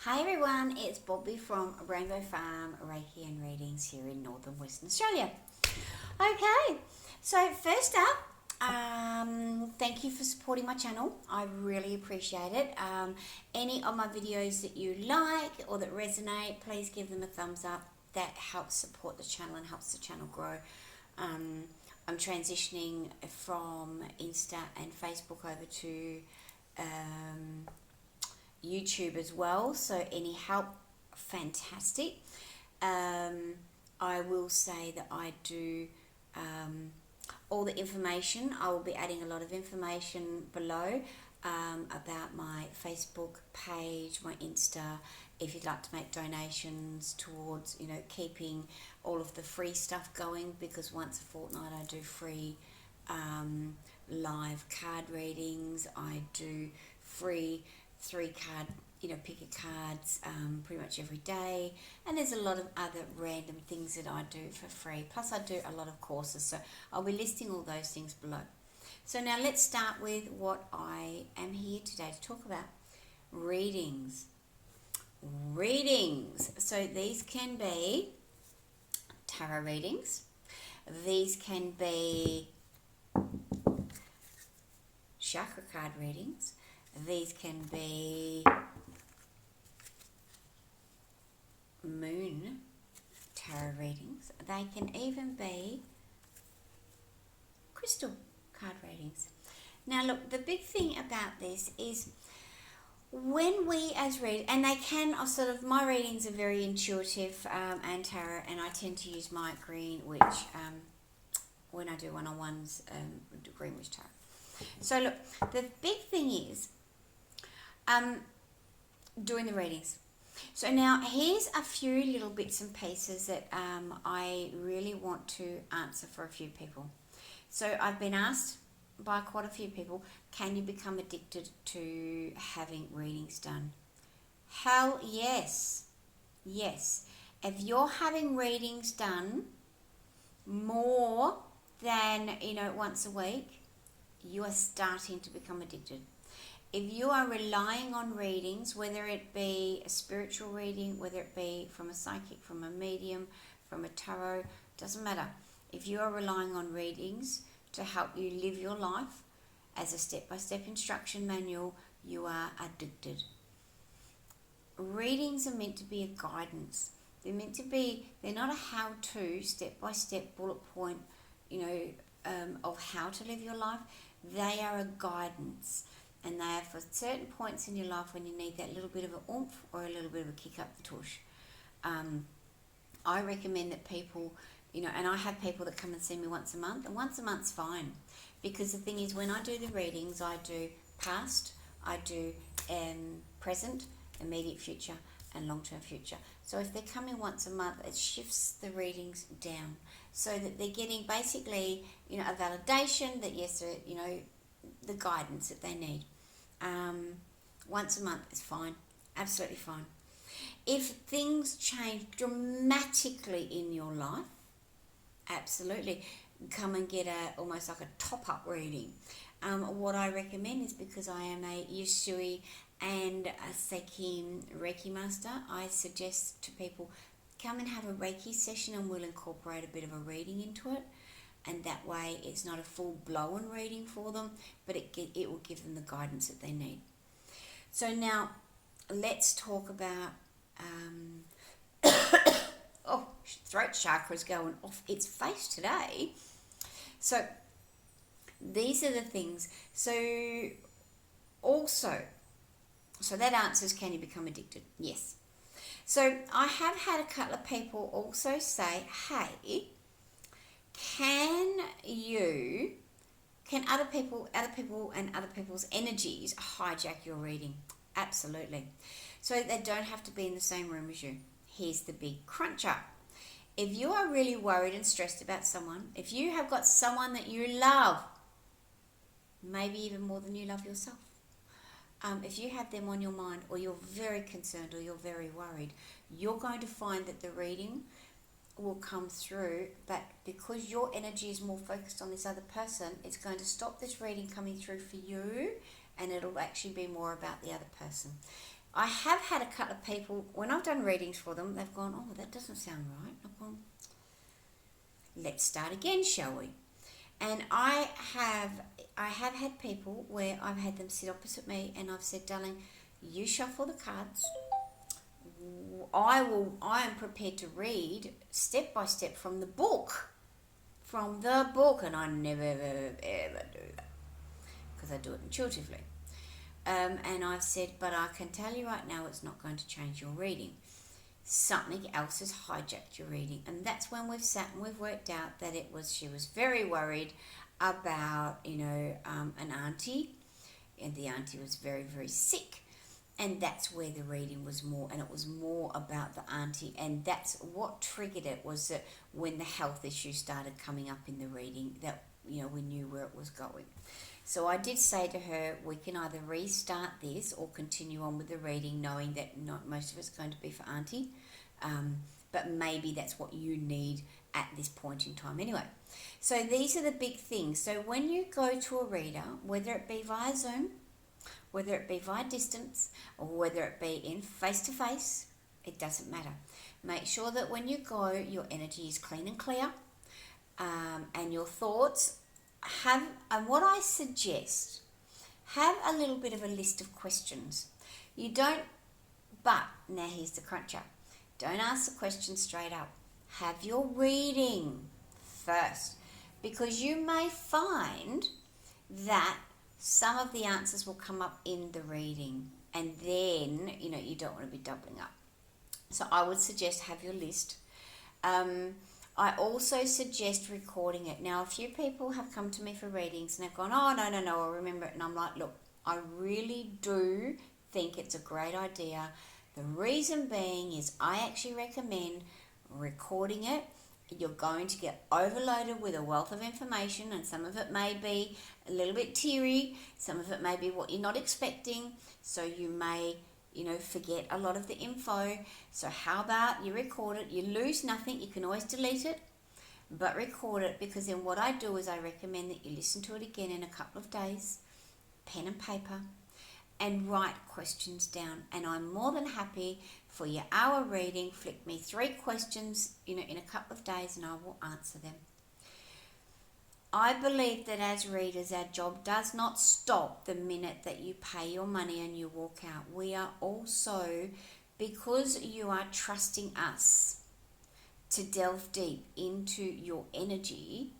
Hi everyone, it's Bobbi from Rainbow Farm Reiki and Readings here in Northern Western Australia. Okay, so first up, thank you for supporting my channel. I really appreciate it. Any of my videos that you like or that resonate, please give them a thumbs up. That helps support the channel and helps the channel grow. I'm transitioning from Insta and Facebook over to YouTube as well, so any help, fantastic. I will say that I do all the information. I will be adding a lot of information below about my Facebook page, my Insta, if you'd like to make donations towards, keeping all of the free stuff going, because once a fortnight I do free live card readings. I do free 3-card, picker cards pretty much every day, and there's a lot of other random things that I do for free, plus I do a lot of courses, so I'll be listing all those things below. So now let's start with what I am here today to talk about: readings. So these can be tarot readings, these can be chakra card readings, these can be moon tarot readings. They can even be crystal card readings. Now look, the big thing about this is when we as readers, and they can my readings are very intuitive and tarot, and I tend to use my green witch when I do one-on-ones, green witch tarot. So look, the big thing is doing the readings. So now here's a few little bits and pieces that I really want to answer for a few people. So I've been asked by quite a few people, can you become addicted to having readings done? Hell yes. Yes. If you're having readings done more than, once a week, you are starting to become addicted. If you are relying on readings, whether it be a spiritual reading, whether it be from a psychic, from a medium, from a tarot, doesn't matter. If you are relying on readings to help you live your life as a step-by-step instruction manual, you are addicted. Readings are meant to be a guidance. They're not a how-to, step-by-step bullet point, of how to live your life. They are a guidance. And they are for certain points in your life when you need that little bit of an oomph or a little bit of a kick up the tush. I recommend that people, and I have people that come and see me once a month, and once a month's fine. Because the thing is, when I do the readings, I do past, I do present, immediate future, and long-term future. So if they're coming once a month, it shifts the readings down so that they're getting basically, a validation that yes, the guidance that they need. Once a month is fine, absolutely fine. If things change dramatically in your life, absolutely come and get almost like a top-up reading. What I recommend is, because I am a Yusui and a Seiki Reiki master, I suggest to people, come and have a Reiki session and we'll incorporate a bit of a reading into it. And that way it's not a full-blown reading for them, but it will give them the guidance that they need. So now let's talk about throat chakra's going off its face today. So these are the things. So that answers, can you become addicted? Yes. So I have had a couple of people also say, hey, can other people and other people's energies hijack your reading? Absolutely. So they don't have to be in the same room as you. Here's the big cruncher. If you are really worried and stressed about someone, if you have got someone that you love, maybe even more than you love yourself, if you have them on your mind, or you're very concerned, or you're very worried, you're going to find that the reading will come through, but because your energy is more focused on this other person, it's going to stop this reading coming through for you, and it'll actually be more about the other person. I have had a couple of people, when I've done readings for them, they've gone, oh, that doesn't sound right. I've gone, let's start again, shall we? And I have had people where I've had them sit opposite me and I've said, darling, you shuffle the cards. I am prepared to read step by step from the book. And I never, ever do that because I do it intuitively. And I've said, but I can tell you right now, it's not going to change your reading. Something else has hijacked your reading. And that's when we've sat and we've worked out that she was very worried about, an auntie. And the auntie was very, very sick. And that's where the reading was more, and it was more about the auntie. And that's what triggered it, was that when the health issues started coming up in the reading, that, we knew where it was going. So I did say to her, we can either restart this or continue on with the reading, knowing that not most of it's going to be for auntie, but maybe that's what you need at this point in time anyway. So these are the big things. So when you go to a reader, whether it be via Zoom, whether it be via distance, or whether it be in face-to-face, it doesn't matter. Make sure that when you go, your energy is clean and clear, and your thoughts and what I suggest, have a little bit of a list of questions. But now here's the cruncher. Don't ask the question straight up. Have your reading first, because you may find that some of the answers will come up in the reading, and then, you don't want to be doubling up. So I would suggest have your list. I also suggest recording it. Now, a few people have come to me for readings and they've gone, oh, no, I remember it. And I'm like, look, I really do think it's a great idea. The reason being is I actually recommend recording it. You're going to get overloaded with a wealth of information, and some of it may be a little bit teary, some of it may be what you're not expecting, so you may, forget a lot of the info. So how about you record it? You lose nothing, you can always delete it, but record it, because then what I do is I recommend that you listen to it again in a couple of days, pen and paper, and write questions down. And I'm more than happy for your hour reading, flick me 3 questions, in a couple of days, and I will answer them. I believe that as readers, our job does not stop the minute that you pay your money and you walk out. We are also, because you are trusting us to delve deep into your energy,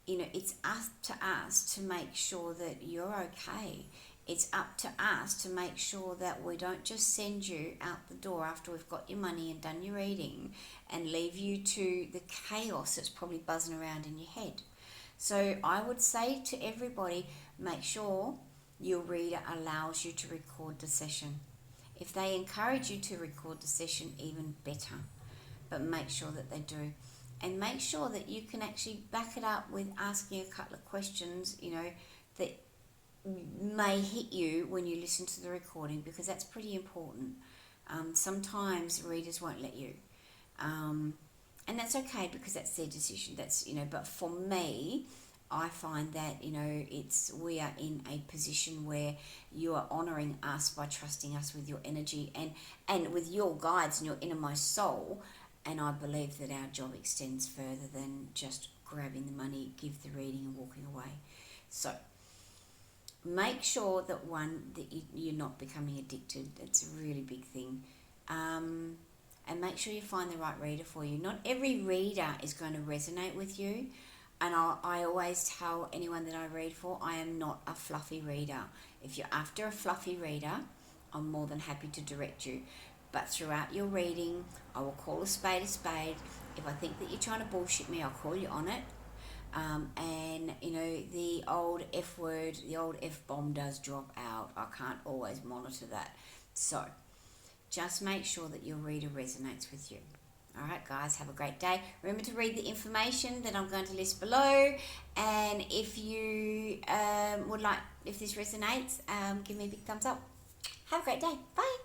it's up to us to make sure that you're okay. It's up to us to make sure that we don't just send you out the door after we've got your money and done your reading and leave you to the chaos that's probably buzzing around in your head. So I would say to everybody, make sure your reader allows you to record the session. If they encourage you to record the session, even better. But make sure that they do. And make sure that you can actually back it up with asking a couple of questions, that may hit you when you listen to the recording, because that's pretty important. Sometimes readers won't let you. And that's okay, because that's their decision. But for me, I find that, we are in a position where you are honouring us by trusting us with your energy and with your guides and your innermost soul. And I believe that our job extends further than just grabbing the money, give the reading and walking away. So make sure that you're not becoming addicted. It's a really big thing. And make sure you find the right reader for you. Not every reader is going to resonate with you. And I always tell anyone that I read for, I am not a fluffy reader. If you're after a fluffy reader, I'm more than happy to direct you. But throughout your reading, I will call a spade a spade. If I think that you're trying to bullshit me, I'll call you on it. And the old F word, the old F-bomb does drop out. I can't always monitor that. So just make sure that your reader resonates with you. All right, guys, have a great day. Remember to read the information that I'm going to list below. And if you if this resonates, give me a big thumbs up. Have a great day. Bye.